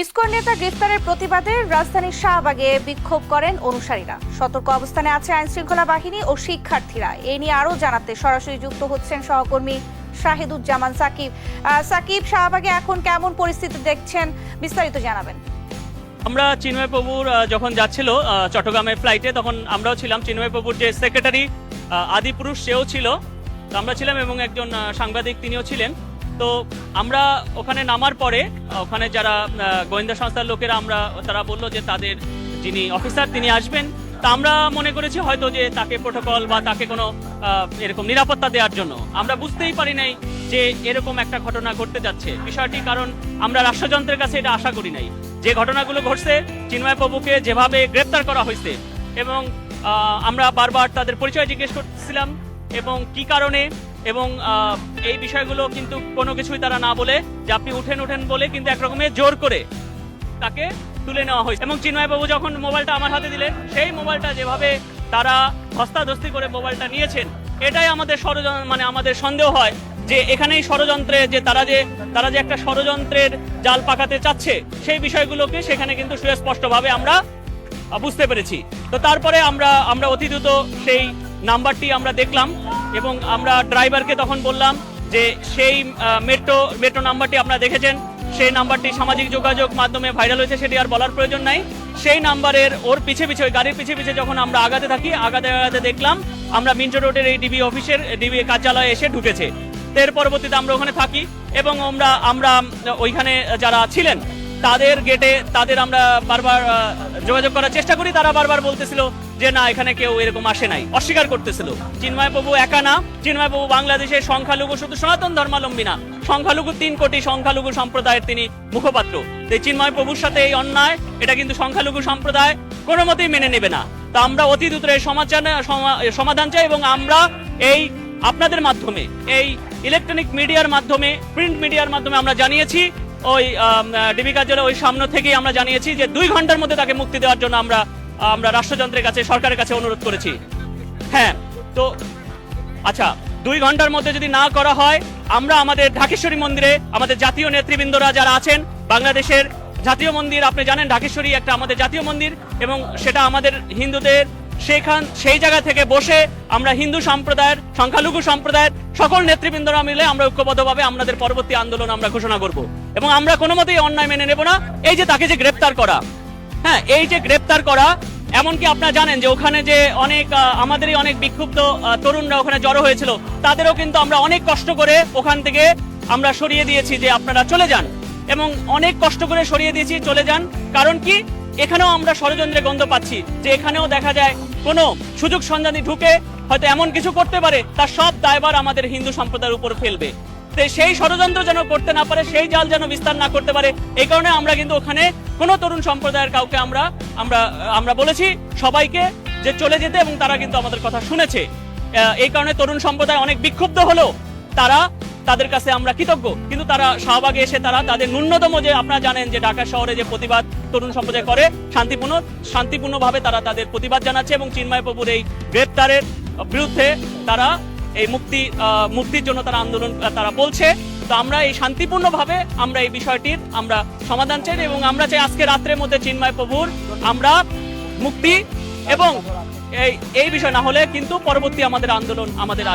ISKCON নেতা গ্রেফতারের প্রতিবাদে রাজধানীর শাহবাগে বিক্ষোভ করেন অনুসারীরা। সতর্ক অবস্থানে আছে আইনশৃঙ্খলা বাহিনী ও শিক্ষার্থীরা। এ নিয়ে আরো জানাতে সরাসরি যুক্ত হচ্ছেন সহকর্মী শাহিদুজ্জামান সাকিব। সাকিব, শাহবাগে এখন কেমন পরিস্থিতি দেখছেন, বিস্তারিত জানাবেন। আমরা চিন্ময় প্রভুর যখন যাচ্ছিল চট্টগ্রামের ফ্লাইটে, তখন আমরাও ছিলাম। চিন্ময় প্রভুর যে সেক্রেটারি আদিপুরুষ, সেও ছিল, আমরা ছিলাম, এবং একজন সাংবাদিক তিনিও ছিলেন। তো আমরা ওখানে নামার পরে ওখানে যারা গোয়েন্দা সংস্থার লোকেরা তারা বললো যে তাদের যিনি অফিসার তিনি আসবেন। তা আমরা মনে করেছি হয়তো যে তাকে প্রোটোকল বা তাকে কোনো এরকম নিরাপত্তা দেওয়ার জন্য। আমরা বুঝতেই পারি নাই যে এরকম একটা ঘটনা ঘটতে যাচ্ছে বিষয়টি, কারণ আমরা রাষ্ট্রযন্ত্রের কাছে এটা আশা করি নাই। যে ঘটনাগুলো ঘটছে, চিন্ময় প্রভুকে যেভাবে গ্রেপ্তার করা হয়েছে, এবং আমরা বারবার তাদের পরিচয় জিজ্ঞেস করছিলাম এবং কি কারণে, এবং এই বিষয়গুলো কিন্তু কোনো কিছুই তারা না বলে, যে আপনি উঠেন বলে কিন্তু একরকমের জোর করে তাকে তুলে নেওয়া হয়েছে। এবং চিন্ময় বাবু যখন মোবাইলটা আমার হাতে দিলেন, সেই মোবাইলটা যেভাবে তারা ধস্তাধস্তি করে মোবাইলটা নিয়েছেন, এটাই আমাদের আমাদের সন্দেহ হয় যে এখানেই ষড়যন্ত্রে, যে তারা যে একটা ষড়যন্ত্রের জাল পাকাতে চাচ্ছে, সেই বিষয়গুলোকে সেখানে কিন্তু সুস্পষ্টভাবে আমরা বুঝতে পেরেছি। তো তারপরে আমরা অতি দ্রুত সেই নাম্বারটি আমরা দেখলাম, এবং আমরা ড্রাইভারকে তখন বললাম যে সেই মেট্রো নাম্বারটি আপনারা দেখেছেন, সেই নাম্বারটি সামাজিক যোগাযোগ মাধ্যমে ভাইরাল হয়েছে, সেটি আর বলার প্রয়োজন নাই। সেই নাম্বারের ওর পিছে ওই গাড়ির পিছে যখন আমরা আগাতে থাকি, আগাতে দেখলাম আমরা মিন্টো রোডের এই ডিবি কার্যালয়ে এসে ঢুকেছে। এর পরবর্তীতে আমরা ওখানে থাকি, এবং আমরা ওইখানে যারা ছিলেন তাদের গেটে আমরা বারবার যোগাযোগ করার চেষ্টা করি। তারা বারবার বলতেছিল যে না, এখানে কেউ এরকম আসে নাই, অস্বীকার করতেছিল। চিন্ময় প্রভু একা না, চিন্ময় প্রভু বাংলাদেশের সংখ্যালঘু, শুধু সনাতন ধর্মাবলম্বী না, সংখ্যালঘু 3 কোটি সংখ্যালঘু সম্প্রদায়ের তিনি মুখপাত্র। এই চিন্ময় প্রভুর সাথে এই অন্যায়, এটা কিন্তু সংখ্যালঘু সম্প্রদায় কোনো মতেই মেনে নেবে না। তা আমরা অতি দ্রুত এই সমাধান চাই, এবং আমরা এই আপনাদের মাধ্যমে, এই ইলেকট্রনিক মিডিয়ার মাধ্যমে, প্রিন্ট মিডিয়ার মাধ্যমে আমরা জানিয়েছি, ওই ডিবি কার্যালয় ওই সামনে থেকেই আমরা জানিয়েছি যে 2 ঘন্টার মধ্যে তাকে মুক্তি দেওয়ার জন্য আমরা রাষ্ট্রযন্ত্রের কাছে, সরকারের কাছে অনুরোধ করেছি। হ্যাঁ, তো আচ্ছা, 2 ঘন্টার মধ্যে যদি না করা হয়, আমরা আমাদের ঢাকেশ্বরী মন্দিরে আমাদের জাতীয় নেতৃবৃন্দরা যারা আছেন, বাংলাদেশের জাতীয় মন্দির, আপনি জানেন ঢাকেশ্বরী একটা আমাদের জাতীয় মন্দির, এবং সেটা আমাদের হিন্দুদের, সেই জায়গা থেকে বসে আমরা হিন্দু সম্প্রদায়ের, সংখ্যালঘু সম্প্রদায়ের সকল নেতৃবৃন্দরা মিলে আমরা ঐক্যবদ্ধভাবে আমাদের পরবর্তী আন্দোলন আমরা ঘোষণা করব, এবং আমরা কোনো মতেই অন্যায় মেনে নেব না। এই যে তাকে যে গ্রেপ্তার করা, হ্যাঁ, এই যে গ্রেপ্তার করা, এমনকি আপনারা জানেন যে ওখানে যে আমাদেরই অনেক বিক্ষুব্ধ তরুণরা ওখানে জড়ো হয়েছিল, তাদেরও কিন্তু আমরা অনেক কষ্ট করে ওখান থেকে আমরা সরিয়ে দিয়েছি যে আপনারা চলে যান, এবং অনেক কষ্ট করে সরিয়ে দিয়েছি, চলে যান। কারণ কি, এখানেও আমরা ষড়যন্ত্রের গন্ধ পাচ্ছি, যে এখানেও দেখা যায় কোনো সুযোগ সন্ধানী ঢুকে হয়তো এমন কিছু করতে পারে, তার সব দায়ভার আমাদের হিন্দু সম্প্রদায়ের উপর ফেলবে। সেই ষড়যন্ত্র যেন করতে না পারে, সেই জাল যেন বিস্তার না করতে পারে, এই কারণে আমরা কিন্তু ওখানে কোনো তরুণ সম্প্রদায়ের কাউকে আমরা বলেছি সবাইকে যে চলে যেতে, এবং তারা কিন্তু আমাদের কথা শুনেছে। এই কারণে তরুণ সম্প্রদায় অনেক বিক্ষুব্ধ হলো, তাদের কাছে আমরা কৃতজ্ঞ। কিন্তু তারা শাহবাগে এসে তাদের ন্যূনতম, যে আপনারা জানেন যে ঢাকা শহরে যে প্রতিবাদ তরুণ সম্প্রদায় করে, শান্তিপূর্ণভাবে তারা তাদের প্রতিবাদ জানাচ্ছে, এবং চিন্ময় প্রভুর এই গ্রেপ্তারের বিরুদ্ধে তারা এই মুক্তির জন্য তারা আন্দোলন তারা বলছে। তো আমরা এই শান্তিপূর্ণভাবে আমরা এই বিষয়টির আমরা সমাধান চাই, এবং আমরা চাই আজকে রাত্রের মধ্যে চিন্ময় প্রভুর আমরা মুক্তি, এবং এই বিষয় না হলে কিন্তু পরবর্তী আমাদের আন্দোলন আমাদের